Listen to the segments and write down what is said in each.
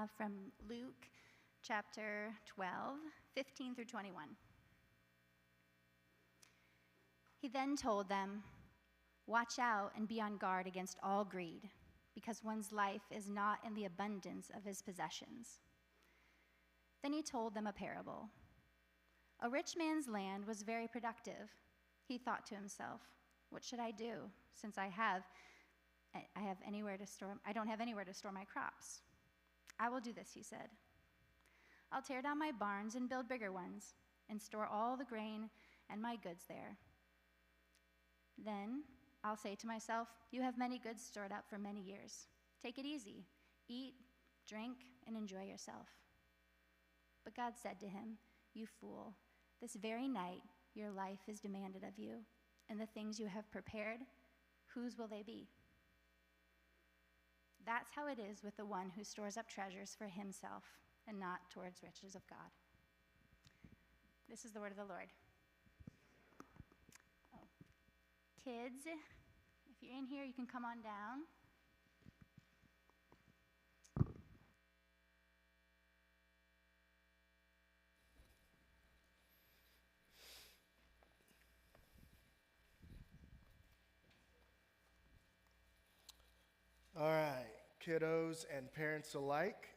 from Luke chapter 12, 15 through 21. He then told them, "Watch out and be on guard against all greed, because one's life is not in the abundance of his possessions." Then he told them a parable. A rich man's land was very productive. He thought to himself, "What should I do, since I don't have anywhere to store my crops? I will do this," he said. "I'll tear down my barns and build bigger ones, and store all the grain and my goods there. Then I'll say to myself, 'You have many goods stored up for many years. Take it easy. Eat, drink, and enjoy yourself.' But God said to him, 'You fool, this very night your life is demanded of you, and the things you have prepared, whose will they be?' That's how it is with the one who stores up treasures for himself and not towards riches of God." This is the word of the Lord. Oh. Kids, if you're in here, you can come on down. All right, kiddos and parents alike,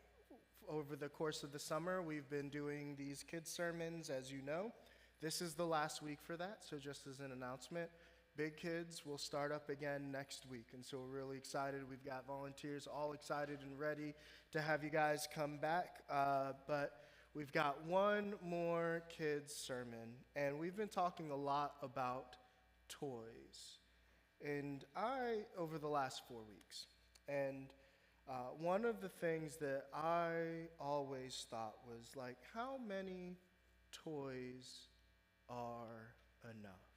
over the course of the summer, we've been doing these kids' sermons, as you know. This is the last week for that, so just as an announcement, Big Kids will start up again next week, and so we're really excited. We've got volunteers all excited and ready to have you guys come back, but we've got one more kids' sermon, and we've been talking a lot about toys, and over the last 4 weeks. And one of the things that I always thought was like, how many toys are enough?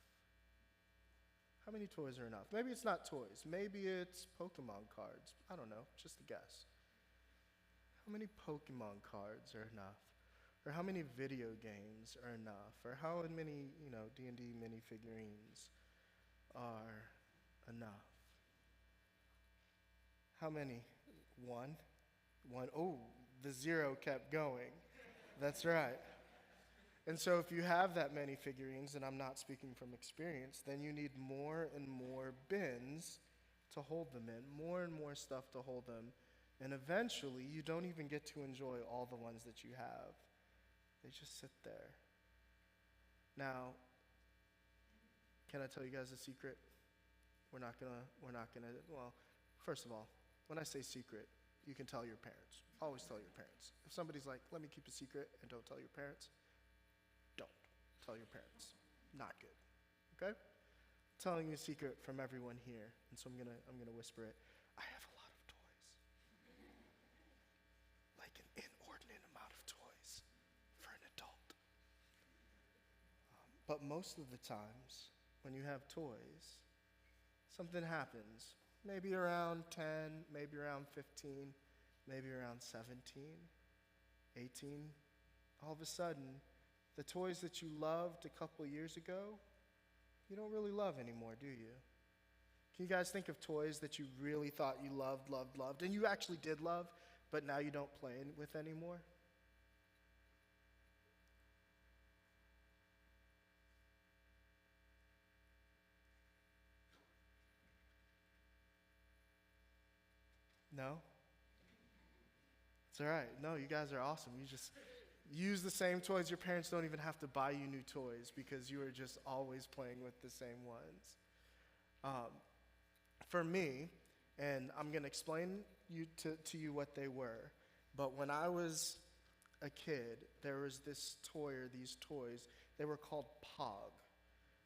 How many toys are enough? Maybe it's not toys. Maybe it's Pokemon cards. I don't know, just a guess. How many Pokemon cards are enough? Or how many video games are enough? Or how many, D&D minifigurines are enough? How many? One. Oh, the zero kept going. That's right. And so if you have that many figurines, and I'm not speaking from experience, then you need more and more bins to hold them in, more and more stuff to hold them. And eventually, you don't even get to enjoy all the ones that you have. They just sit there. Now, can I tell you guys a secret? Well, first of all, when I say secret, you can tell your parents. Always tell your parents. If somebody's like, "Let me keep a secret," and don't tell your parents, don't tell your parents. Not good. Okay? I'm telling you a secret from everyone here, and so I'm gonna whisper it. I have a lot of toys. Like an inordinate amount of toys for an adult. But most of the times, when you have toys, something happens. Maybe around 10, maybe around 15, maybe around 17, 18. All of a sudden, the toys that you loved a couple years ago, you don't really love anymore, do you? Can you guys think of toys that you really thought you loved, and you actually did love, but now you don't play with anymore? No? It's all right. No, you guys are awesome. You just use the same toys. Your parents don't even have to buy you new toys because you are just always playing with the same ones. For me, and I'm going to explain to you what they were, but when I was a kid, there was this toy or these toys. They were called Pog.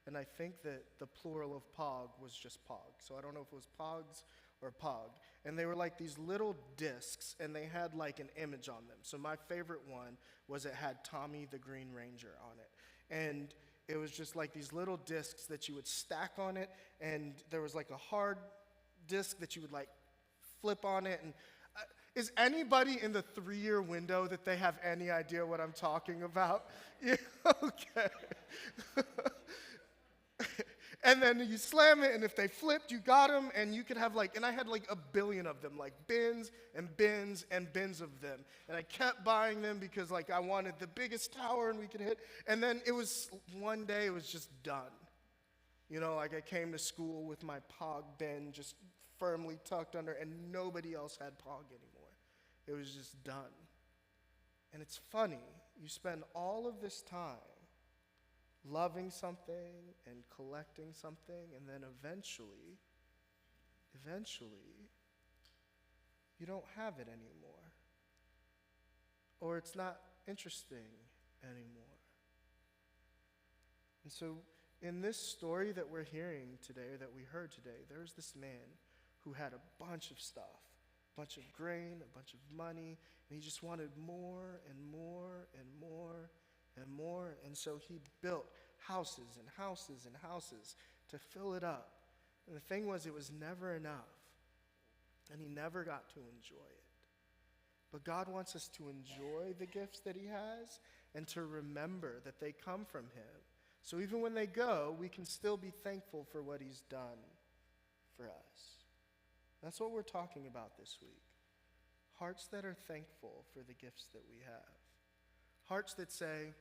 And I think that the plural of Pog was just Pog. So I don't know if it was Pogs or Pog. And they were like these little discs, and they had like an image on them. So my favorite one was it had Tommy the Green Ranger on it. And it was just like these little discs that you would stack on it, and there was like a hard disc that you would like flip on it. And is anybody in the 3-year window that they have any idea what I'm talking about? Yeah, okay. And then you slam it, and if they flipped, you got them, and you could have and I had a billion of them, bins and bins and bins of them. And I kept buying them because I wanted the biggest tower and we could hit. And then one day it was just done. I came to school with my Pog bin just firmly tucked under, and nobody else had Pog anymore. It was just done. And it's funny, you spend all of this time loving something and collecting something, and then eventually, you don't have it anymore. Or it's not interesting anymore. And so, in this story that we're hearing today, that we heard today, there's this man who had a bunch of stuff, a bunch of grain, a bunch of money, and he just wanted more and more and more and more. And so he built houses and houses and houses to fill it up. And the thing was, it was never enough. And he never got to enjoy it. But God wants us to enjoy the gifts that he has and to remember that they come from him. So even when they go, we can still be thankful for what he's done for us. That's what we're talking about this week. Hearts that are thankful for the gifts that we have. Hearts that say,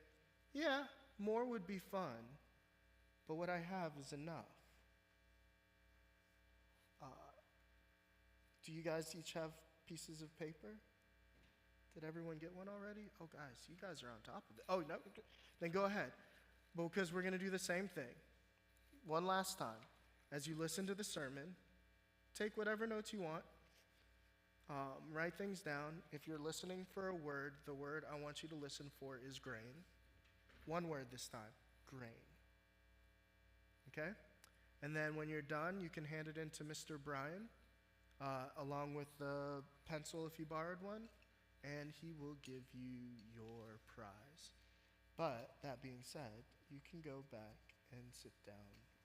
yeah, more would be fun, but what I have is enough. Do you guys each have pieces of paper? Did everyone get one already? Oh, guys, you guys are on top of it. Oh, no? Then go ahead. Because we're going to do the same thing. One last time. As you listen to the sermon, take whatever notes you want. Write things down. If you're listening for a word, the word I want you to listen for is grain. One word this time, grain. Okay? And then when you're done, you can hand it in to Mr. Brian, along with the pencil if you borrowed one, and he will give you your prize. But that being said, you can go back and sit down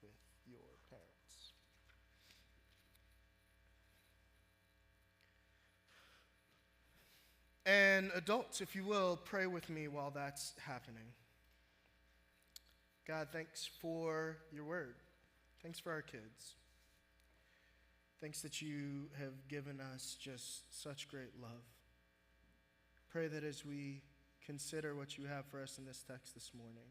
with your parents. And adults, if you will, pray with me while that's happening. God, thanks for your word. Thanks for our kids. Thanks that you have given us just such great love. Pray that as we consider what you have for us in this text this morning,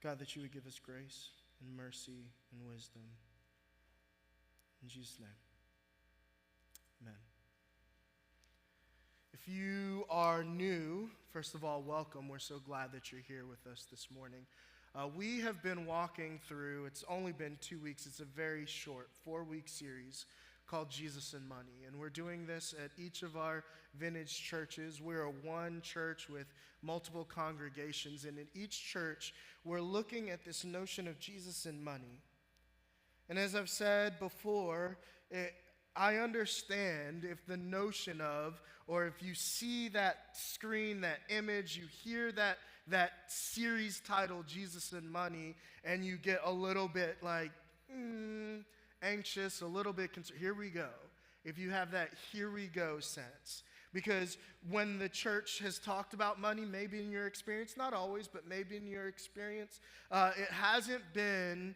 God, that you would give us grace and mercy and wisdom. In Jesus' name, amen. If you are new, first of all, welcome. We're so glad that you're here with us this morning. We have been walking through, it's only been 2 weeks, it's a very short 4-week series called Jesus and Money. And we're doing this at each of our vintage churches. We're a one church with multiple congregations. And in each church, we're looking at this notion of Jesus and money. And as I've said before, I understand if the notion of, or if you see that screen, that image, you hear that series titled Jesus and Money, and you get a little bit anxious, a little bit concerned. Here we go. If you have that here we go sense. Because when the church has talked about money, maybe in your experience, not always, but maybe in your experience, it hasn't been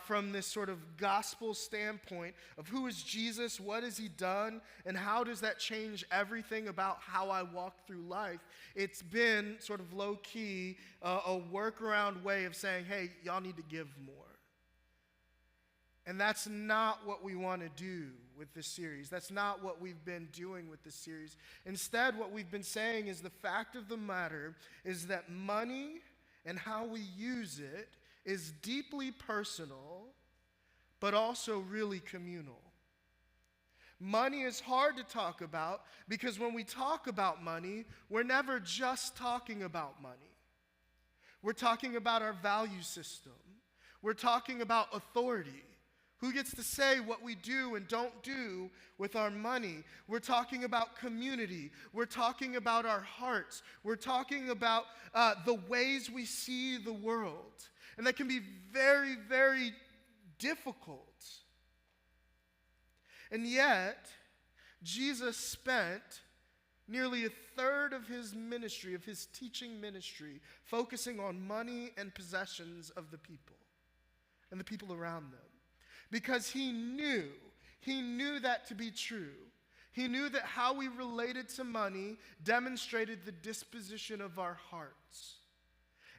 from this sort of gospel standpoint of who is Jesus, what has he done, and how does that change everything about how I walk through life. It's been sort of low-key, a workaround way of saying, hey, y'all need to give more. And that's not what we want to do with this series. That's not what we've been doing with this series. Instead, what we've been saying is the fact of the matter is that money and how we use it is deeply personal, but also really communal. Money is hard to talk about because when we talk about money, we're never just talking about money. We're talking about our value system. We're talking about authority. Who gets to say what we do and don't do with our money? We're talking about community. We're talking about our hearts. We're talking about the ways we see the world. And that can be very, very difficult. And yet, Jesus spent nearly a third of his ministry, of his teaching ministry, focusing on money and possessions of the people and the people around them. Because he knew that to be true. He knew that how we related to money demonstrated the disposition of our hearts.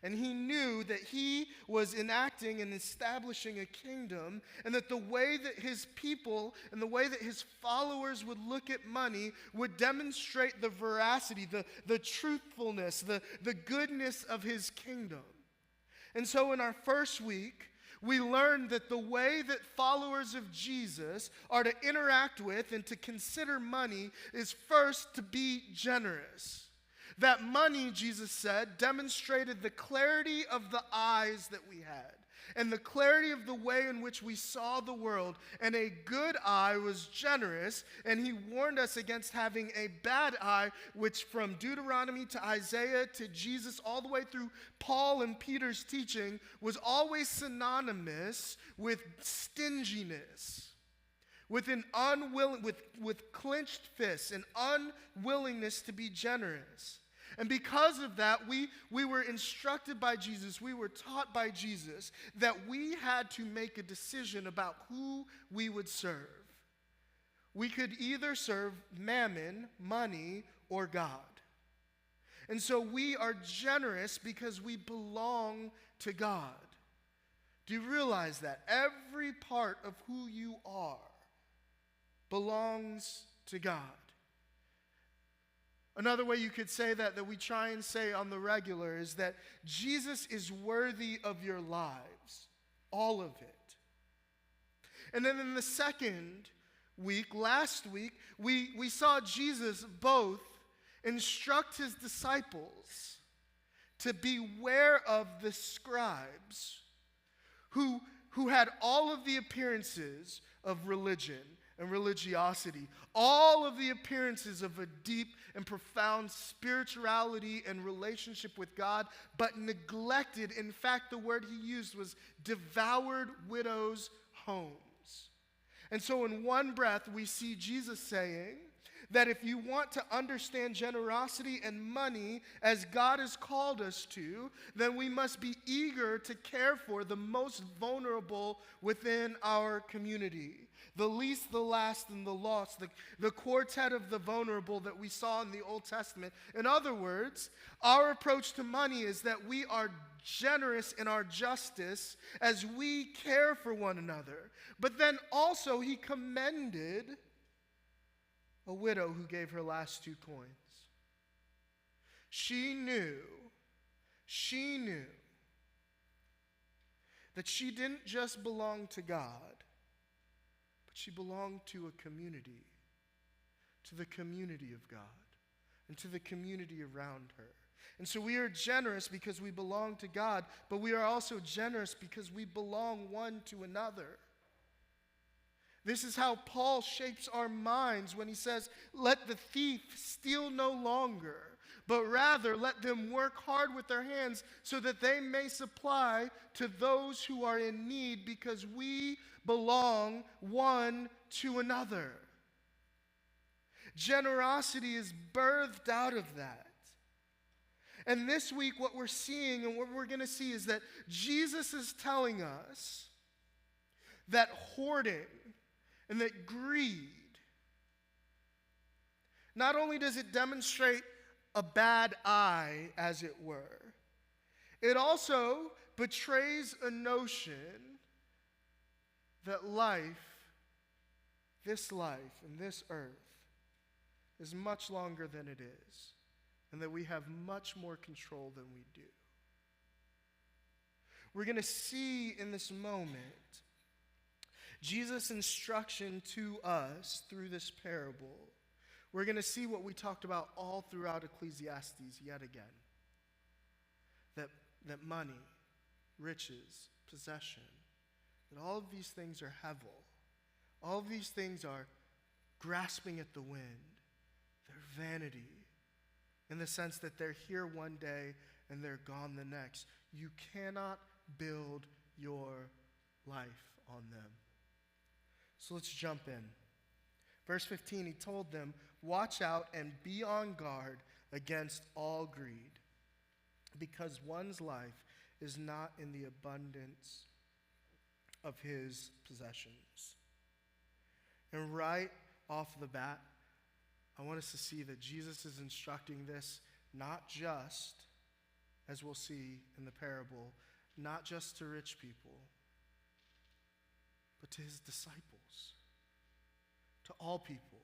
And he knew that he was enacting and establishing a kingdom, and that the way that his people and the way that his followers would look at money would demonstrate the veracity, the truthfulness, the goodness of his kingdom. And so in our first week, we learned that the way that followers of Jesus are to interact with and to consider money is first to be generous. That money, Jesus said, demonstrated the clarity of the eyes that we had and the clarity of the way in which we saw the world. And a good eye was generous, and he warned us against having a bad eye, which from Deuteronomy to Isaiah to Jesus all the way through Paul and Peter's teaching was always synonymous with stinginess. With clenched fists and unwillingness to be generous. And because of that, we were instructed by Jesus, we were taught by Jesus that we had to make a decision about who we would serve. We could either serve mammon, money, or God. And so we are generous because we belong to God. Do you realize that? Every part of who you are belongs to God. Another way you could say that we try and say on the regular, is that Jesus is worthy of your lives, all of it. And then in the second week, last week, we saw Jesus both instruct his disciples to beware of the scribes who had all of the appearances of religion and religiosity, all of the appearances of a deep and profound spirituality and relationship with God, but neglected, in fact, the word he used was devoured widows' homes. And so in one breath, we see Jesus saying that if you want to understand generosity and money as God has called us to, then we must be eager to care for the most vulnerable within our community. The least, the last, and the lost, the quartet of the vulnerable that we saw in the Old Testament. In other words, our approach to money is that we are generous in our justice as we care for one another. But then also he commended a widow who gave her last 2 coins. She knew that she didn't just belong to God, but she belonged to a community, to the community of God, and to the community around her. And so we are generous because we belong to God, but we are also generous because we belong one to another. This is how Paul shapes our minds when he says, let the thief steal no longer, but rather let them work hard with their hands so that they may supply to those who are in need, because we belong one to another. Generosity is birthed out of that. And this week what we're seeing and what we're going to see is that Jesus is telling us that hoarding and that greed, not only does it demonstrate a bad eye, as it were, it also betrays a notion that this life and this earth is much longer than it is, and that we have much more control than we do. We're going to see in this moment Jesus' instruction to us through this parable. We're going to see what we talked about all throughout Ecclesiastes yet again. That money, riches, possession, that all of these things are hevel. All of these things are grasping at the wind. They're vanity, in the sense that they're here one day and they're gone the next. You cannot build your life on them. So let's jump in. Verse 15, he told them, "Watch out and be on guard against all greed, because one's life is not in the abundance of his possessions." And right off the bat, I want us to see that Jesus is instructing this not just, as we'll see in the parable, not just to rich people, but to his disciples, to all people.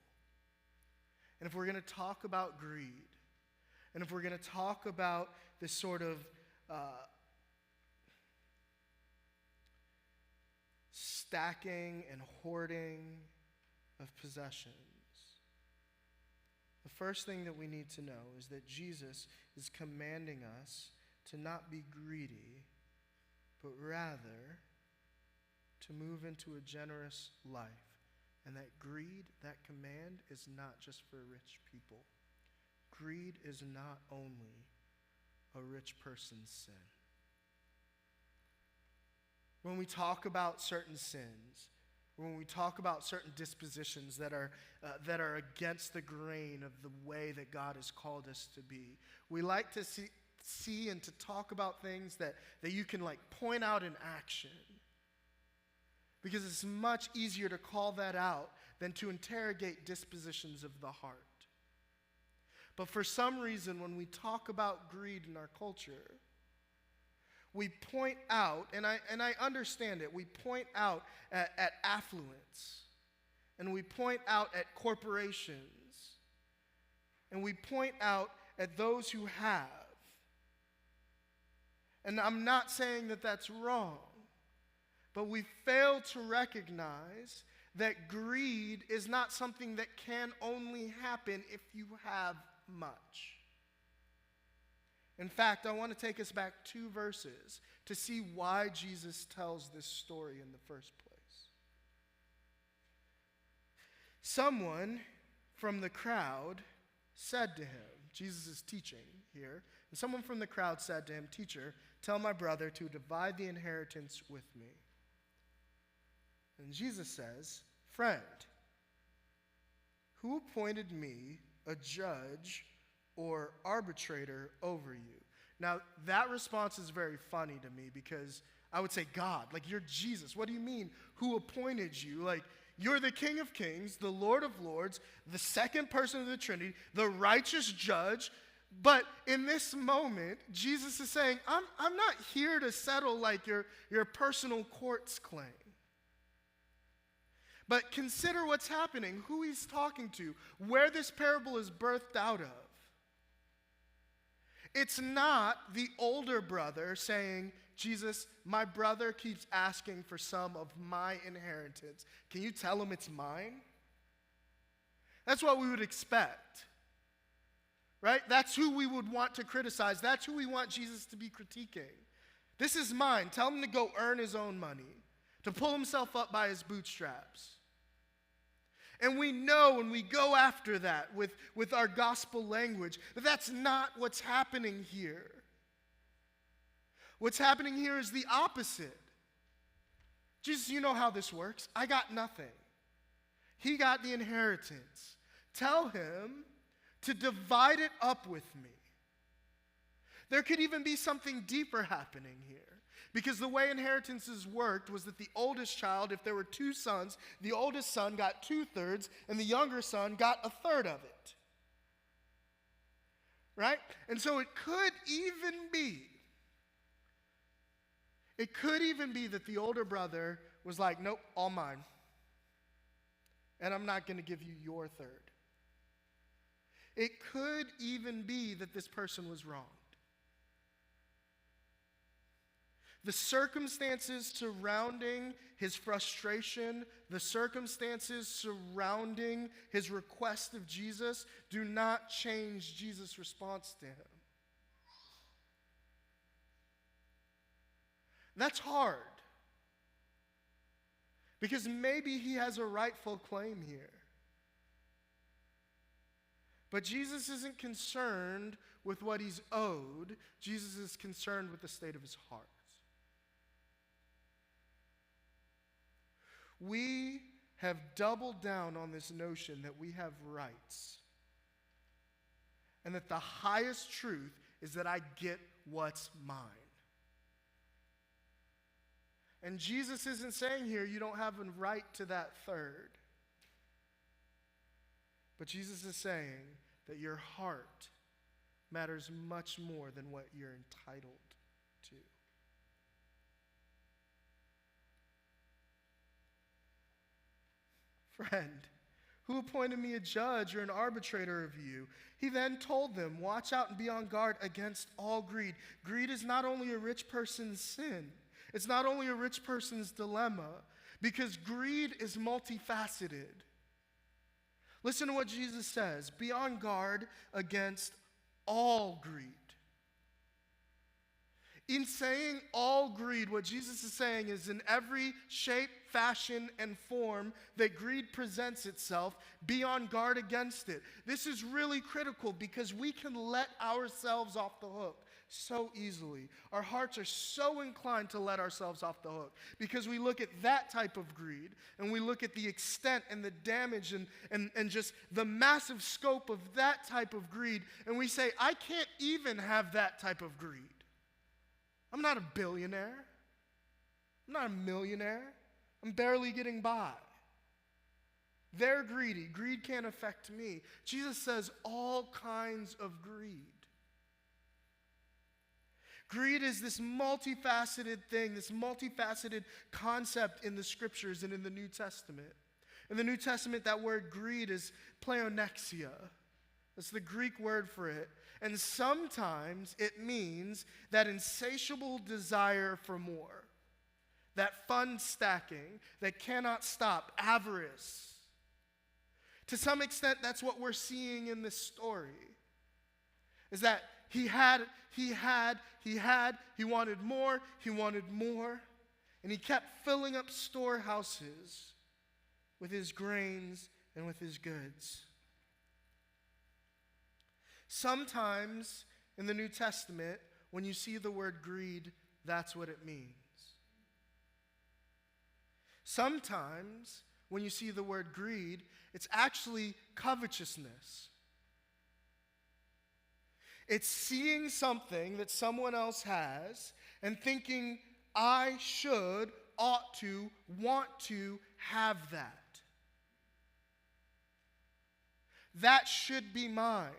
And if we're going to talk about greed, and if we're going to talk about this sort of stacking and hoarding of possessions, the first thing that we need to know is that Jesus is commanding us to not be greedy, but rather to move into a generous life. And that greed, that command, is not just for rich people. Greed is not only a rich person's sin. When we talk about certain sins, when we talk about certain dispositions that are against the grain of the way that God has called us to be, we like to see and to talk about things that you can like point out in action. Because it's much easier to call that out than to interrogate dispositions of the heart. But for some reason, when we talk about greed in our culture, we point out, and I understand it, we point out at affluence, and we point out at corporations, and we point out at those who have. And I'm not saying that that's wrong, but we fail to recognize that greed is not something that can only happen if you have much. In fact, I want to take us back 2 verses to see why Jesus tells this story in the first place. Someone from the crowd said to him, Jesus is teaching here, and someone from the crowd said to him, "Teacher, tell my brother to divide the inheritance with me." And Jesus says, "Friend, who appointed me a judge or arbitrator over you?" Now, that response is very funny to me because I would say, God, like you're Jesus. What do you mean, who appointed you? Like, you're the King of Kings, the Lord of Lords, the second person of the Trinity, the righteous judge. But in this moment, Jesus is saying, I'm not here to settle like your personal courts claim. But consider what's happening, who he's talking to, where this parable is birthed out of. It's not the older brother saying, Jesus, my brother keeps asking for some of my inheritance. Can you tell him it's mine? That's what we would expect, right? That's who we would want to criticize. That's who we want Jesus to be critiquing. This is mine. Tell him to go earn his own money, to pull himself up by his bootstraps. And we know when we go after that with our gospel language, that that's not what's happening here. What's happening here is the opposite. Jesus, you know how this works. I got nothing. He got the inheritance. Tell him to divide it up with me. There could even be something deeper happening here. Because the way inheritances worked was that the oldest child, if there were 2 sons, the oldest son got 2/3, and the younger son got 1/3 of it. Right? And so it could even be that the older brother was like, nope, all mine. And I'm not going to give you your 1/3. It could even be that this person was wrong. The circumstances surrounding his frustration, the circumstances surrounding his request of Jesus do not change Jesus' response to him. That's hard. Because maybe he has a rightful claim here. But Jesus isn't concerned with what he's owed. Jesus is concerned with the state of his heart. We have doubled down on this notion that we have rights. And that the highest truth is that I get what's mine. And Jesus isn't saying here you don't have a right to that third. But Jesus is saying that your heart matters much more than what you're entitled to. Friend, who appointed me a judge or an arbitrator of you? He then told them, watch out and be on guard against all greed. Greed is not only a rich person's sin, it's not only a rich person's dilemma, because greed is multifaceted. Listen to what Jesus says. Be on guard against all greed. In saying all greed, what Jesus is saying is in every shape, fashion, and form that greed presents itself, be on guard against it. This is really critical because we can let ourselves off the hook so easily. Our hearts are so inclined to let ourselves off the hook because we look at that type of greed and we look at the extent and the damage and just the massive scope of that type of greed, and we say, I can't even have that type of greed. I'm not a billionaire. I'm not a millionaire. I'm barely getting by. They're greedy. Greed can't affect me. Jesus says all kinds of greed. Greed is this multifaceted thing, this multifaceted concept in the scriptures and in the New Testament. In the New Testament, that word greed is pleonexia. That's the Greek word for it. And sometimes it means that insatiable desire for more, that fund stacking that cannot stop, avarice. To some extent, that's what we're seeing in this story, is that he wanted more, and he kept filling up storehouses with his grains and with his goods. Sometimes in the New Testament, when you see the word greed, that's what it means. Sometimes when you see the word greed, it's actually covetousness. It's seeing something that someone else has and thinking, I should, ought to, want to have that. That should be mine.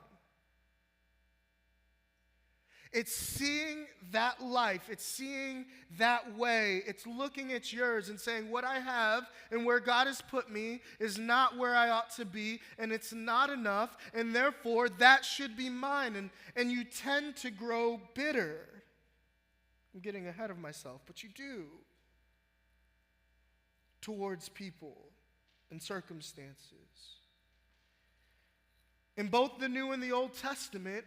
It's seeing that life, it's seeing that way, it's looking at yours and saying what I have and where God has put me is not where I ought to be, and it's not enough, and therefore that should be mine. And you tend to grow bitter. I'm getting ahead of myself, but you do. Towards people and circumstances. In both the New and the Old Testament,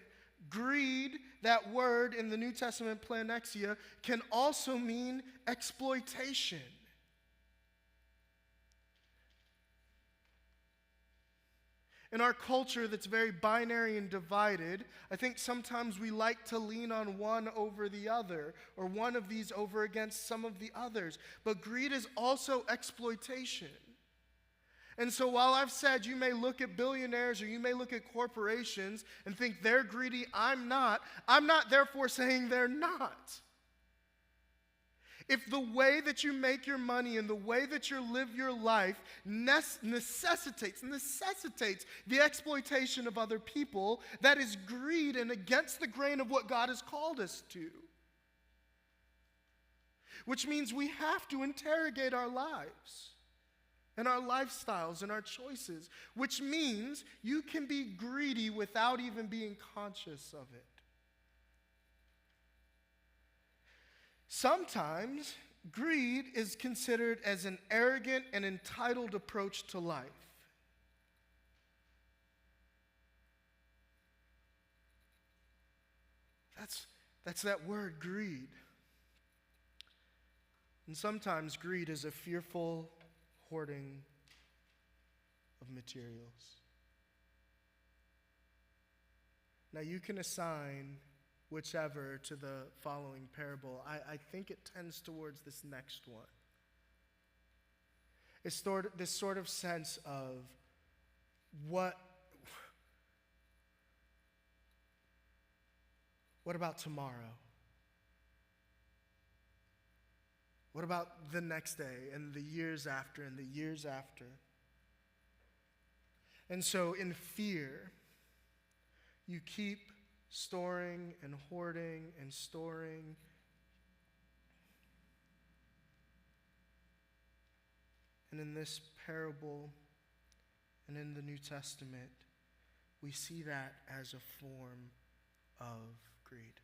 greed, that word in the New Testament, pleonexia, can also mean exploitation. In our culture that's very binary and divided, I think sometimes we like to lean on one over the other, or one of these over against some of the others. But greed is also exploitation. And so while I've said you may look at billionaires or you may look at corporations and think they're greedy, I'm not therefore saying they're not. If the way that you make your money and the way that you live your life necessitates the exploitation of other people, that is greed and against the grain of what God has called us to. Which means we have to interrogate our lives and our lifestyles and our choices, which means you can be greedy without even being conscious of it. Sometimes greed is considered as an arrogant and entitled approach to life. That's that word, greed. And sometimes greed is a fearful hoarding of materials. Now you can assign whichever to the following parable. I think it tends towards this next one. this sort of sense of what about tomorrow? What about the next day and the years after and the years after? And so in fear, you keep storing and hoarding and storing. And in this parable and in the New Testament, we see that as a form of greed.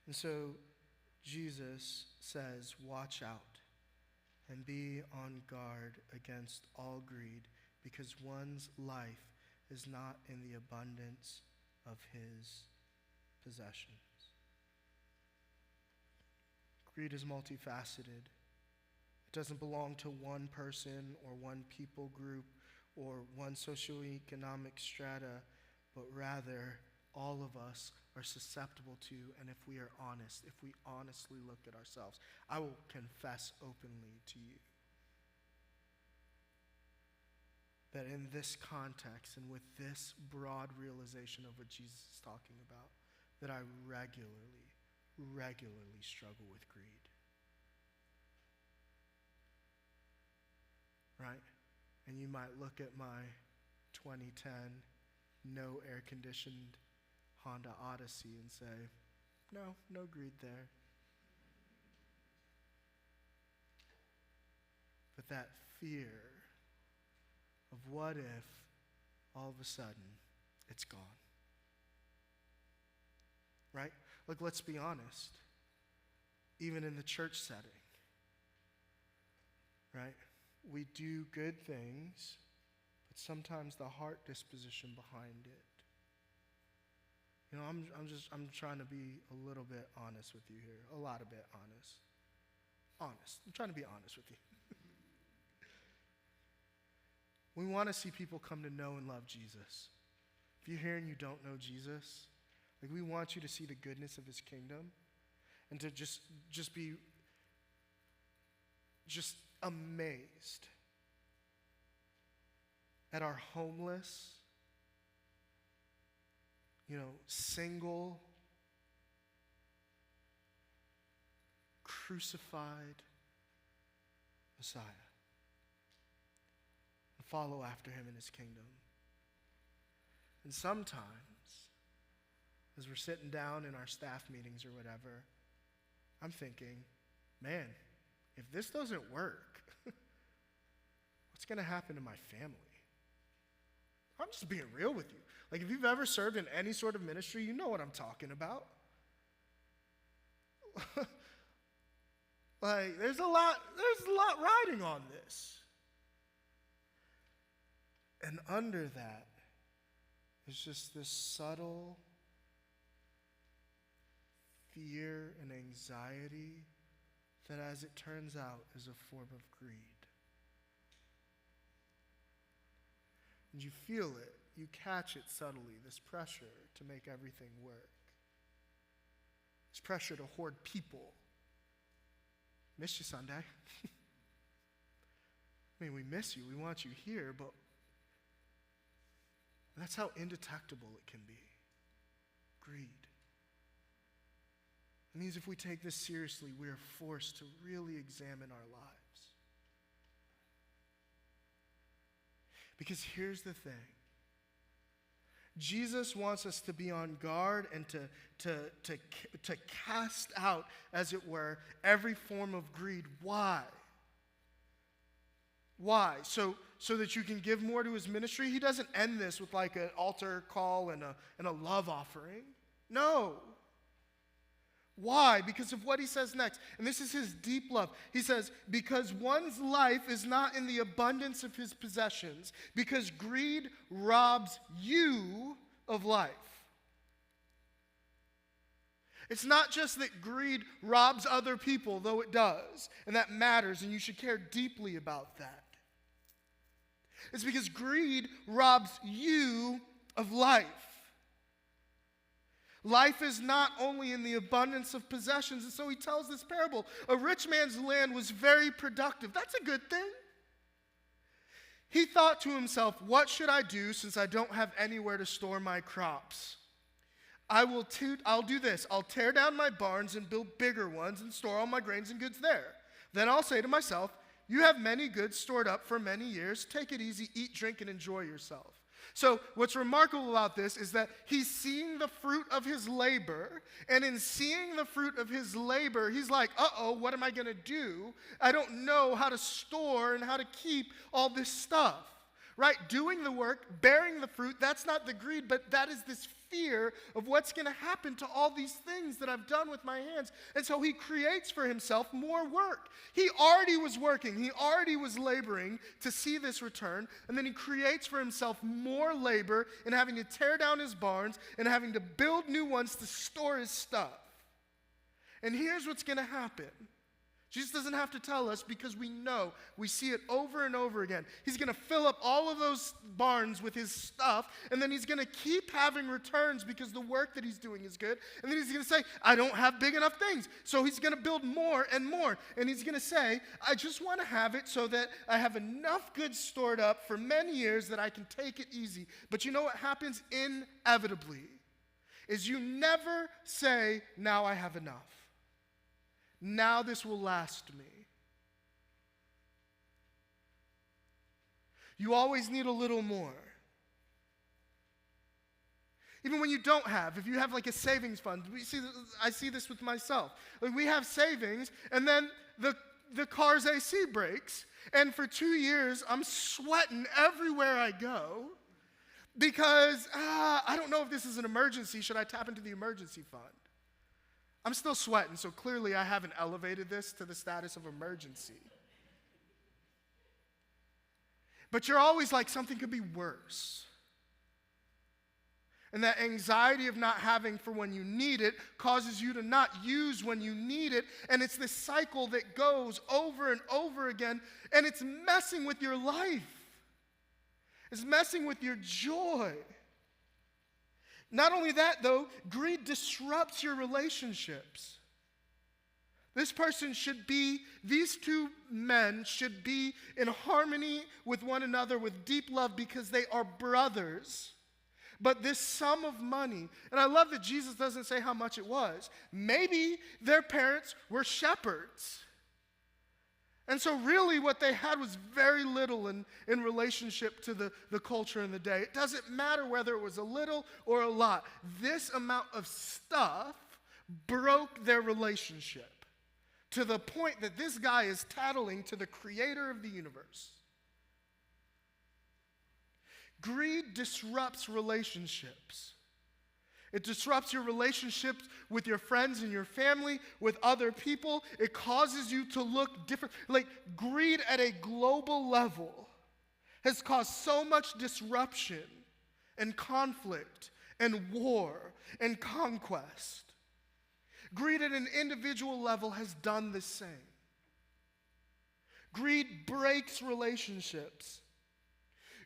And so Jesus says, watch out and be on guard against all greed, because one's life is not in the abundance of his possessions. Greed is multifaceted. It doesn't belong to one person or one people group or one socioeconomic strata, but rather all of us are susceptible to, and if we are honest, if we honestly look at ourselves, I will confess openly to you that in this context and with this broad realization of what Jesus is talking about, that I regularly struggle with greed. Right? And you might look at my 2010 no air-conditioned Honda Odyssey and say, no greed there. But that fear of what if all of a sudden it's gone. Right? Look, let's be honest. Even in the church setting, right? We do good things, but sometimes the heart disposition behind it. You know, I'm trying to be a little bit honest with you here. A lot of bit honest. Honest. I'm trying to be honest with you. We want to see people come to know and love Jesus. If you're here and you don't know Jesus, like, we want you to see the goodness of his kingdom and to just be amazed at our homeless, single, crucified Messiah, and follow after him in his kingdom. And sometimes, as we're sitting down in our staff meetings or whatever, I'm thinking, man, if this doesn't work, what's going to happen to my family? I'm just being real with you. Like, if you've ever served in any sort of ministry, you know what I'm talking about. Like, there's a lot riding on this. And under that is just this subtle fear and anxiety that, as it turns out, is a form of greed. And you feel it, you catch it subtly, this pressure to make everything work. This pressure to hoard people. Miss you Sunday. I mean, we miss you, we want you here, but that's how indetectable it can be. Greed. It means if we take this seriously, we are forced to really examine our lives. Because here's the thing. Jesus wants us to be on guard and to cast out, as it were, every form of greed. Why? Why? So that you can give more to his ministry? He doesn't end this with like an altar call and a love offering. No. Why? Because of what he says next. And this is his deep love. He says, because one's life is not in the abundance of his possessions, because greed robs you of life. It's not just that greed robs other people, though it does, and that matters, and you should care deeply about that. It's because greed robs you of life. Life is not only in the abundance of possessions. And so he tells this parable. A rich man's land was very productive. That's a good thing. He thought to himself, what should I do since I don't have anywhere to store my crops? I'll do this. I'll tear down my barns and build bigger ones and store all my grains and goods there. Then I'll say to myself, you have many goods stored up for many years. Take it easy, eat, drink, and enjoy yourself. So what's remarkable about this is that he's seeing the fruit of his labor, and in seeing the fruit of his labor, he's like, uh-oh, what am I going to do? I don't know how to store and how to keep all this stuff, right? Doing the work, bearing the fruit, that's not the greed, but that is this fear of what's going to happen to all these things that I've done with my hands. And so he creates for himself more work. He already was working. He already was laboring to see this return. And then he creates for himself more labor in having to tear down his barns and having to build new ones to store his stuff. And here's what's going to happen. Jesus doesn't have to tell us because we know. We see it over and over again. He's going to fill up all of those barns with his stuff, and then he's going to keep having returns because the work that he's doing is good. And then he's going to say, I don't have big enough things. So he's going to build more and more. And he's going to say, I just want to have it so that I have enough goods stored up for many years that I can take it easy. But you know what happens inevitably is you never say, now I have enough. Now this will last me. You always need a little more. Even when you don't have, if you have like a savings fund, I see this with myself. Like we have savings, and then the car's AC breaks, and for 2 years I'm sweating everywhere I go because I don't know if this is an emergency. Should I tap into the emergency fund? I'm still sweating, so clearly I haven't elevated this to the status of emergency. But you're always like, something could be worse. And that anxiety of not having for when you need it causes you to not use when you need it. And it's this cycle that goes over and over again, and it's messing with your life. It's messing with your joy. Not only that, though, greed disrupts your relationships. These two men should be in harmony with one another with deep love because they are brothers. But this sum of money, and I love that Jesus doesn't say how much it was. Maybe their parents were shepherds. And so really what they had was very little in relationship to the culture in the day. It doesn't matter whether it was a little or a lot. This amount of stuff broke their relationship to the point that this guy is tattling to the creator of the universe. Greed disrupts relationships. It disrupts your relationships with your friends and your family, with other people. It causes you to look different. Like greed at a global level has caused so much disruption and conflict and war and conquest. Greed at an individual level has done the same. Greed breaks relationships.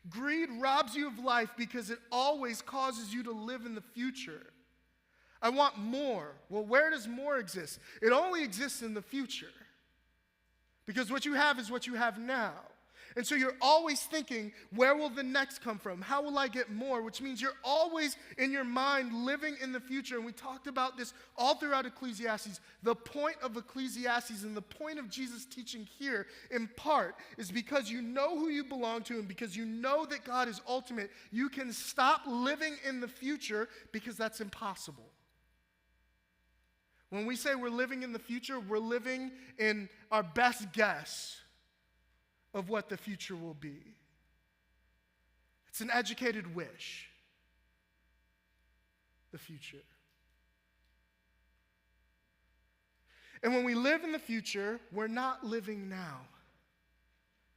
Greed robs you of life because it always causes you to live in the future. I want more. Well, where does more exist? It only exists in the future. Because what you have is what you have now. And so you're always thinking, where will the next come from? How will I get more? Which means you're always in your mind living in the future. And we talked about this all throughout Ecclesiastes. The point of Ecclesiastes and the point of Jesus' teaching here, in part, is because you know who you belong to and because you know that God is ultimate, you can stop living in the future because that's impossible. When we say we're living in the future, we're living in our best guess of what the future will be. It's an educated wish, the future. And when we live in the future, we're not living now.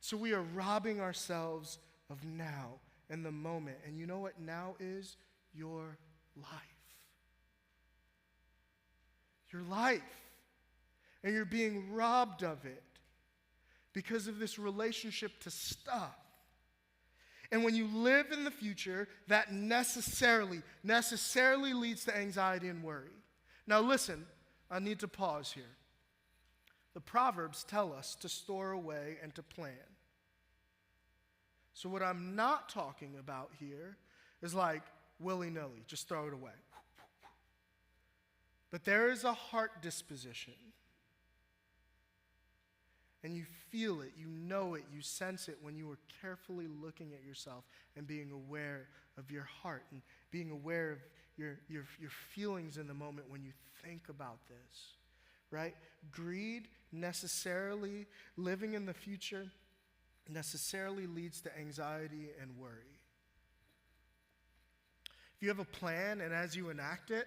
So we are robbing ourselves of now and the moment. And you know what now is? Your life. Your life. And you're being robbed of it because of this relationship to stuff. And when you live in the future, that necessarily leads to anxiety and worry. Now listen, I need to pause here. The Proverbs tell us to store away and to plan. So what I'm not talking about here is like willy-nilly, just throw it away. But there is a heart disposition. And you feel it, you know it, you sense it when you are carefully looking at yourself and being aware of your heart and being aware of your feelings in the moment when you think about this, right? Greed necessarily, living in the future, necessarily leads to anxiety and worry. If you have a plan and as you enact it,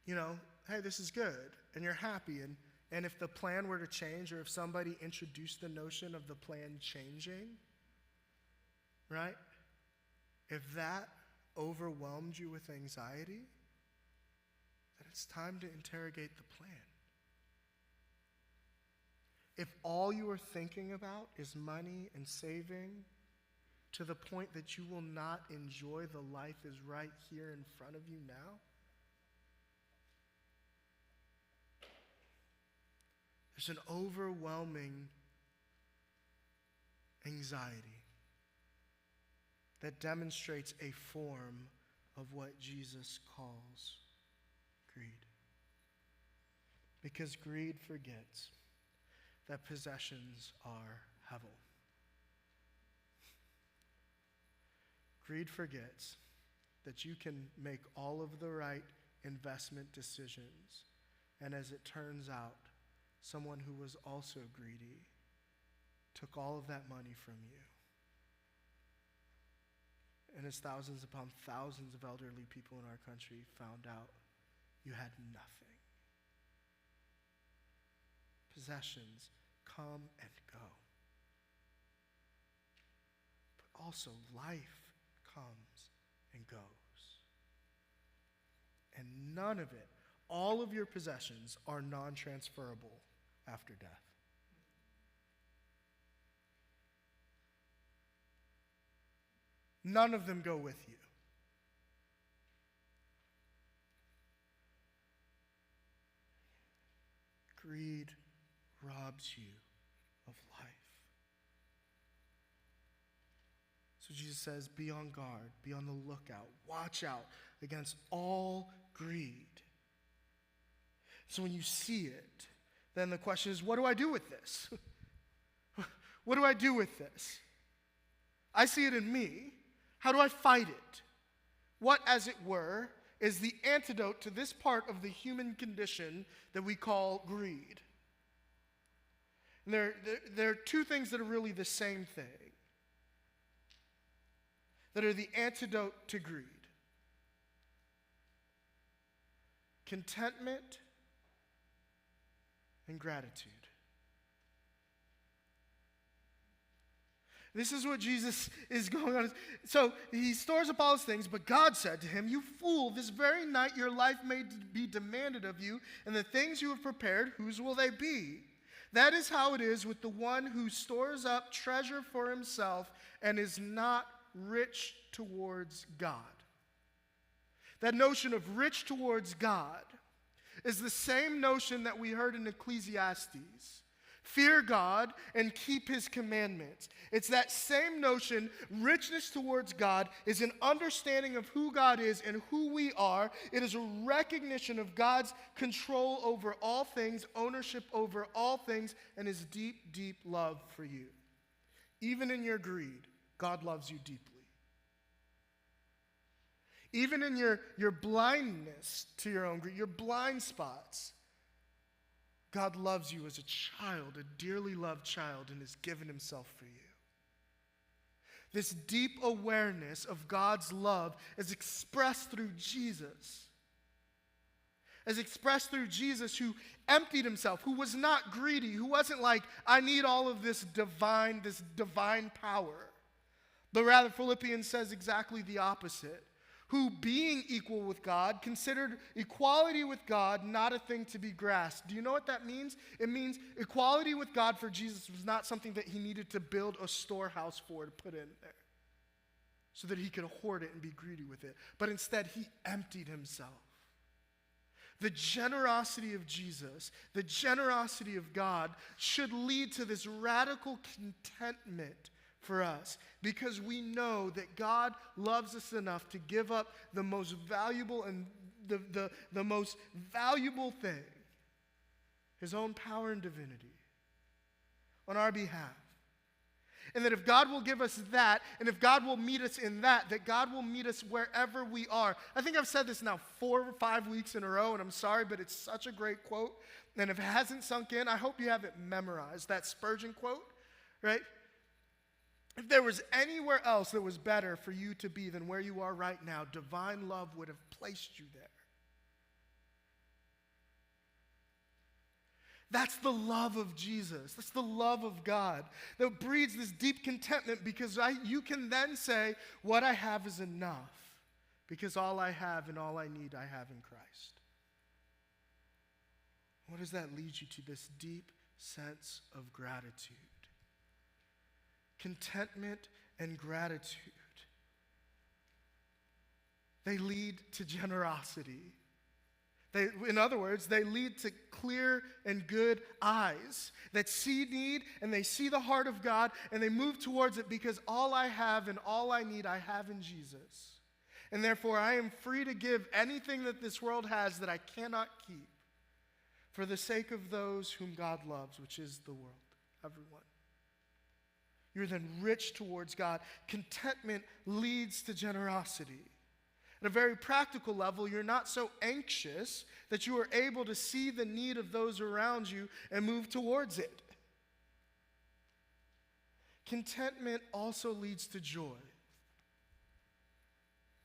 you know, hey, this is good, and you're happy, and if the plan were to change, or if somebody introduced the notion of the plan changing, right? If that overwhelmed you with anxiety, then it's time to interrogate the plan. If all you are thinking about is money and saving to the point that you will not enjoy the life is right here in front of you now, there's an overwhelming anxiety that demonstrates a form of what Jesus calls greed. Because greed forgets that possessions are hevel. Greed forgets that you can make all of the right investment decisions, and as it turns out, someone who was also greedy took all of that money from you. And as thousands upon thousands of elderly people in our country found out, you had nothing. Possessions come and go. But also life comes and goes. And none of it, all of your possessions are non-transferable after death. None of them go with you. Greed robs you of life. So Jesus says, be on guard, be on the lookout, watch out against all greed. So when you see it, then the question is, what do I do with this? What do I do with this? I see it in me. How do I fight it? What, as it were, is the antidote to this part of the human condition that we call greed? And there are two things that are really the same thing, that are the antidote to greed. Contentment and gratitude. This is what Jesus is going on. So he stores up all his things, but God said to him, you fool, this very night your life may be demanded of you, and the things you have prepared, whose will they be? That is how it is with the one who stores up treasure for himself and is not rich towards God. That notion of rich towards God is the same notion that we heard in Ecclesiastes. Fear God and keep his commandments. It's that same notion. Richness towards God is an understanding of who God is and who we are. It is a recognition of God's control over all things, ownership over all things, and his deep, deep love for you. Even in your greed, God loves you deeply. Even in your blindness to your own greed, your blind spots, God loves you as a child, a dearly loved child, and has given himself for you. This deep awareness of God's love is expressed through Jesus. As expressed through Jesus, who emptied himself, who was not greedy, who wasn't like, I need all of this divine power. But rather, Philippians says exactly the opposite. Who, being equal with God, considered equality with God not a thing to be grasped. Do you know what that means? It means equality with God for Jesus was not something that he needed to build a storehouse for to put in there. so that he could hoard it and be greedy with it. But instead, he emptied himself. The generosity of Jesus, the generosity of God should lead to this radical contentment for us, because we know that God loves us enough to give up the most valuable and the most valuable thing, his own power and divinity, on our behalf. And that if God will give us that, and if God will meet us in that, that God will meet us wherever we are. I think I've said this now 4 or 5 weeks in a row, and I'm sorry, but it's such a great quote. And if it hasn't sunk in, I hope you have it memorized, that Spurgeon quote, right? If there was anywhere else that was better for you to be than where you are right now, divine love would have placed you there. That's the love of Jesus. That's the love of God that breeds this deep contentment, because you can then say, what I have is enough, because all I have and all I need I have in Christ. What does that lead you to? This deep sense of gratitude. Contentment and gratitude, they lead to generosity. In other words, they lead to clear and good eyes that see need and they see the heart of God and they move towards it, because all I have and all I need I have in Jesus. And therefore I am free to give anything that this world has that I cannot keep for the sake of those whom God loves, which is the world, everyone. You're then rich towards God. Contentment leads to generosity. At a very practical level, you're not so anxious that you are able to see the need of those around you and move towards it. Contentment also leads to joy.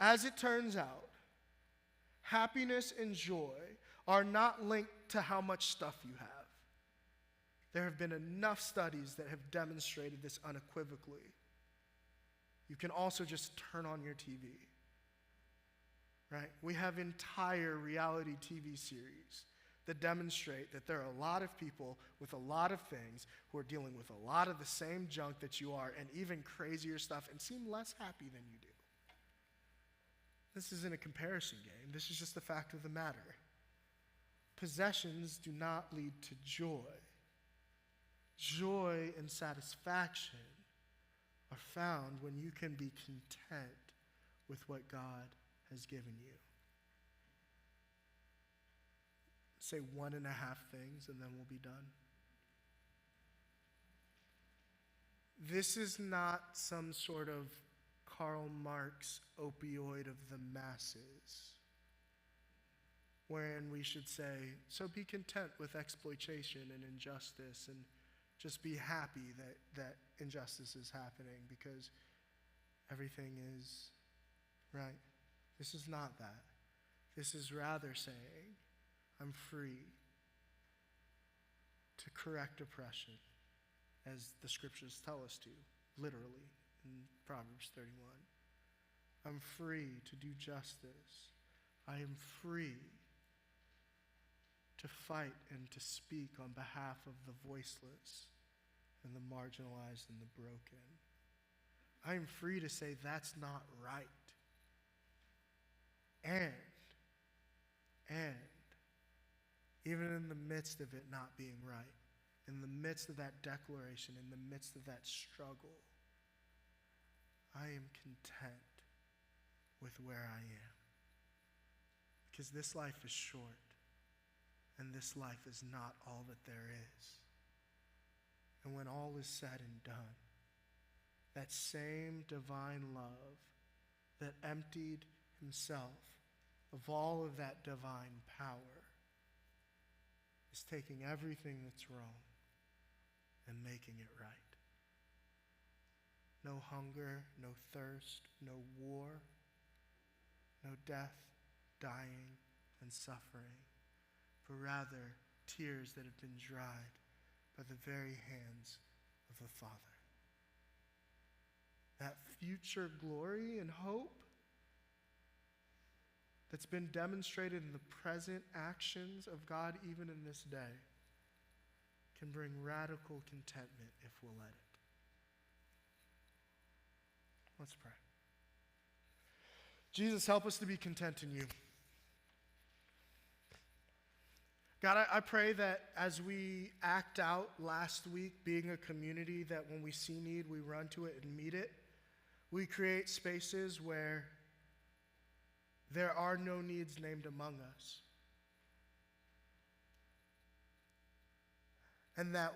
As it turns out, happiness and joy are not linked to how much stuff you have. There have been enough studies that have demonstrated this unequivocally. You can also just turn on your TV, right? We have entire reality TV series that demonstrate that there are a lot of people with a lot of things who are dealing with a lot of the same junk that you are, and even crazier stuff, and seem less happy than you do. This isn't a comparison game. This is just the fact of the matter. Possessions do not lead to joy. Joy and satisfaction are found when you can be content with what God has given you. Say 1.5 things and then we'll be done. This is not some sort of Karl Marx opioid of the masses, wherein we should say, so be content with exploitation and injustice, and just be happy that injustice is happening because everything is right. This is not that. This is rather saying, I'm free to correct oppression, as the scriptures tell us to, literally, in Proverbs 31. I'm free to do justice. I am free to fight and to speak on behalf of the voiceless and the marginalized and the broken. I am free to say that's not right. And even in the midst of it not being right, in the midst of that declaration, in the midst of that struggle, I am content with where I am. Because this life is short. And this life is not all that there is. And when all is said and done, that same divine love that emptied himself of all of that divine power is taking everything that's wrong and making it right. No hunger, no thirst, no war, no death, dying, and suffering, but rather tears that have been dried by the very hands of the Father. That future glory and hope that's been demonstrated in the present actions of God even in this day can bring radical contentment if we'll let it. Let's pray. Jesus, help us to be content in you. God, I pray that as we act out last week, being a community that when we see need, we run to it and meet it, we create spaces where there are no needs named among us. And that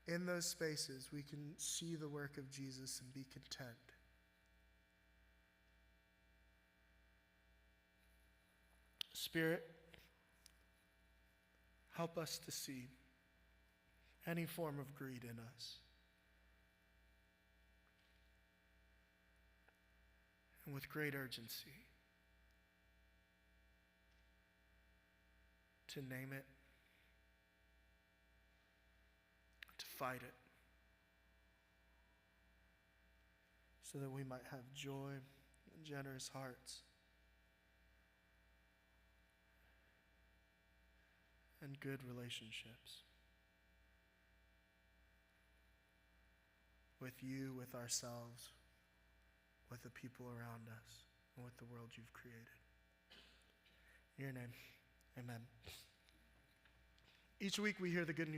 in those spaces, we can see the work of Jesus and be content. Spirit, help us to see any form of greed in us. And with great urgency, to name it, to fight it, so that we might have joy and generous hearts and good relationships with you, with ourselves, with the people around us, and with the world you've created. In your name, amen. Each week we hear the good news